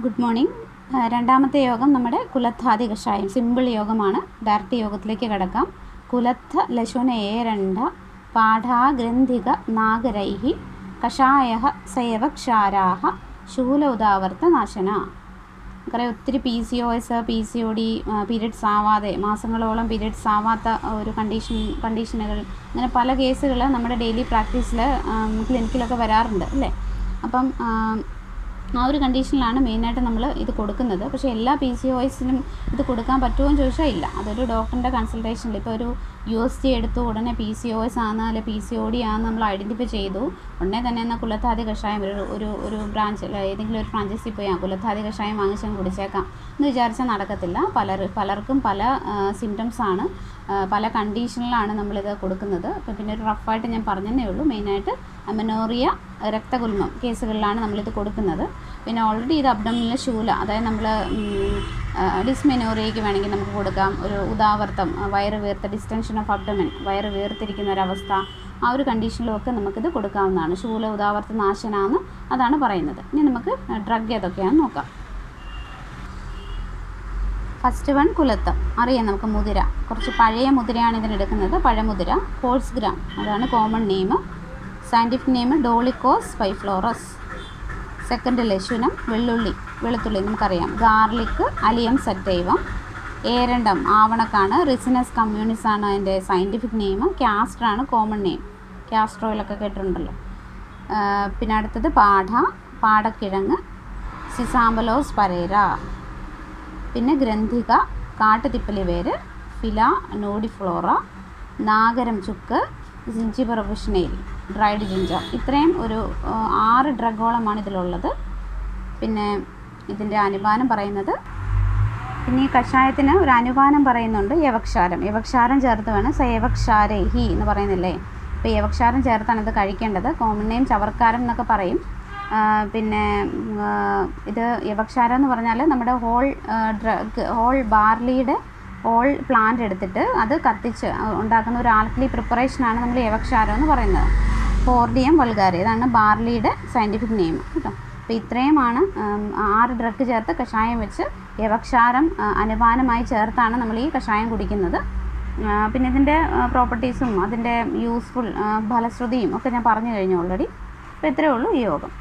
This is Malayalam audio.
Good morning. രണ്ടാമത്തെ യോഗം നമ്മുടെ കുലത്ഥാദി കഷായം, സിമ്പിൾ യോഗമാണ്. ഡയറക്റ്റ് യോഗത്തിലേക്ക് കിടക്കാം. കുലത്ഥ ലശുനേരണ്ട പാഠാഗ്രന്ഥിക നാഗരൈഹി കഷായ സയവക്ഷാരാഹ ശൂല ഉദാവർത്ത നാശന. നമുക്കറിയാം, ഒത്തിരി PCOS, PCOD, പീരിയഡ്സ് ആവാതെ മാസങ്ങളോളം പീരിയഡ്സ് ആവാത്ത ഒരു കണ്ടീഷനുകൾ, അങ്ങനെ പല കേസുകൾ നമ്മുടെ ഡെയിലി പ്രാക്ടീസിൽ ക്ലിനിക്കിലൊക്കെ വരാറുണ്ട് അല്ലേ. അപ്പം ആ ഒരു കണ്ടീഷനിലാണ് മെയിനായിട്ട് നമ്മൾ ഇത് കൊടുക്കുന്നത്. പക്ഷേ എല്ലാ PCOSനും ഇത് കൊടുക്കാൻ പറ്റുമോ എന്ന് ചോദിച്ചാൽ ഇല്ല. അതൊരു ഡോക്ടറിൻ്റെ കൺസൾട്ടേഷനിൽ ഇപ്പോൾ ഒരു USG എടുത്തു ഉടനെ PCOS ആണ് അല്ലെ PCOD ആണെന്ന് നമ്മൾ ഐഡൻറ്റിഫൈ ചെയ്തു ഉടനെ തന്നെ എന്നാൽ കുലത്ഥാദി കഷായം ഒരു ബ്രാഞ്ച് ഏതെങ്കിലും ഒരു ഫ്രാഞ്ചൈസിൽ പോയി കുലത്ഥാദി കഷായം വാങ്ങിച്ചാൽ കുടിച്ചേക്കാം എന്ന് വിചാരിച്ചാൽ നടക്കത്തില്ല. പലർക്കും പല സിംറ്റംസാണ്, പല കണ്ടീഷനിലാണ് നമ്മളിത് കൊടുക്കുന്നത്. അപ്പോൾ പിന്നെ ഒരു റഫായിട്ട് ഞാൻ പറഞ്ഞതേ ഉള്ളൂ. മെയിനായിട്ട് അമനോറിയ, രക്തകുൽമം കേസുകളിലാണ് നമ്മളിത് കൊടുക്കുന്നത്. പിന്നെ ഓൾറെഡി ഇത് അബ്ഡോമിനൽ ശൂല, അതായത് നമ്മൾ ഡിസ്മെനോറിയയ്ക്ക് വേണമെങ്കിൽ നമുക്ക് കൊടുക്കാം. ഒരു ഉദാവർത്തം, വയറ് വീർത്ത ഡിസ്റ്റൻഷൻ ഓഫ് അബ്ഡോമൻ, വയറ് വീർത്തിരിക്കുന്ന ഒരവസ്ഥ, ആ ഒരു കണ്ടീഷനിലൊക്കെ നമുക്കിത് കൊടുക്കാവുന്നതാണ്. ശൂല ഉദാവർത്ത നാശനാന്ന് അതാണ് പറയുന്നത്. ഇനി നമുക്ക് ഡ്രഗ് ഏതൊക്കെയാണെന്ന് നോക്കാം. ഫസ്റ്റ് വൺ കുലത്തം, അറിയാം നമുക്ക്. മുതിര, കുറച്ച് പഴയ മുതിരയാണ് ഇതിനെടുക്കുന്നത്. പഴമുതിര, ഹോഴ്സ് ഗ്രാം, അതാണ് common name. Scientific name Dolichos biflorus. Second ലശുനം, വെളുത്തുള്ളി നമുക്കറിയാം. Garlic, അലിയം sativum. ഏരണ്ടം, ആവണക്കാണ്. റിസിനസ് കമ്മ്യൂണിസ് ആണ് അതിൻ്റെ സയൻറ്റിഫിക് നെയിം. ക്യാസ്റ്ററാണ് കോമൺ നെയിം. ക്യാസ്റ്റർ ഓയിലൊക്കെ കേട്ടിട്ടുണ്ടല്ലോ. പിന്നെ അടുത്തത് പാടക്കിഴങ്ങ്, സിസാമ്പലോസ് പരേര. പിന്നെ ഗ്രന്ഥിക, കാട്ടുതിപ്പലി വേര്, ഫില നോഡിഫ്ലോറ, നാഗരം ചുക്ക്, ജിഞ്ചിബർ വിഷ്ണയിൽ, ഡ്രൈഡ് ജിഞ്ചർ. ഇത്രയും ഒരു 6 ഡ്രഗോളമാണ് ഇതിലുള്ളത്. പിന്നെ ഇതിൻ്റെ അനുപാനം പറയുന്നത്, പിന്നെ ഈ കഷായത്തിന് ഒരു അനുപാനം പറയുന്നുണ്ട്, യവക്ഷാരം ചേർത്ത് വേണം. സയവക്ഷാരൈഹി എന്ന് പറയുന്നില്ലേ, അപ്പോൾ യവക്ഷാരം ചേർത്താണ് ഇത് കഴിക്കേണ്ടത്. കോമൺ നെയിം ചവർക്കാരം എന്നൊക്കെ പറയും. പിന്നെ ഇത് യവക്ഷാരം എന്ന് പറഞ്ഞാൽ നമ്മുടെ ഹോൾ ബാർലിയുടെ ഹോൾ പ്ലാന്റ് എടുത്തിട്ട് അത് കത്തിച്ച് ഉണ്ടാക്കുന്ന ഒരു ആൽക്കലി പ്രിപ്പറേഷനാണ് നമ്മൾ യവക്ഷാരം എന്ന് പറയുന്നത്. ഫോർഡിയം വൾഗാരെ, ഇതാണ് ബാർലിയുടെ സയൻറ്റിഫിക് നെയിം കേട്ടോ. അപ്പോൾ ഇത്രയുമാണ് 6 ഡ്രഗ് ചേർത്ത് കഷായം വെച്ച് യവക്ഷാരം അനുപാനമായി ചേർത്താണ് നമ്മൾ ഈ കഷായം കുടിക്കുന്നത്. പിന്നെ ഇതിൻ്റെ പ്രോപ്പർട്ടീസും അതിൻ്റെ യൂസ്ഫുൾ ഫലശ്രുതിയും ഒക്കെ ഞാൻ പറഞ്ഞു കഴിഞ്ഞു ഓൾറെഡി. അപ്പോൾ ഇത്രയേ ഉള്ളൂ ഈ യോഗം.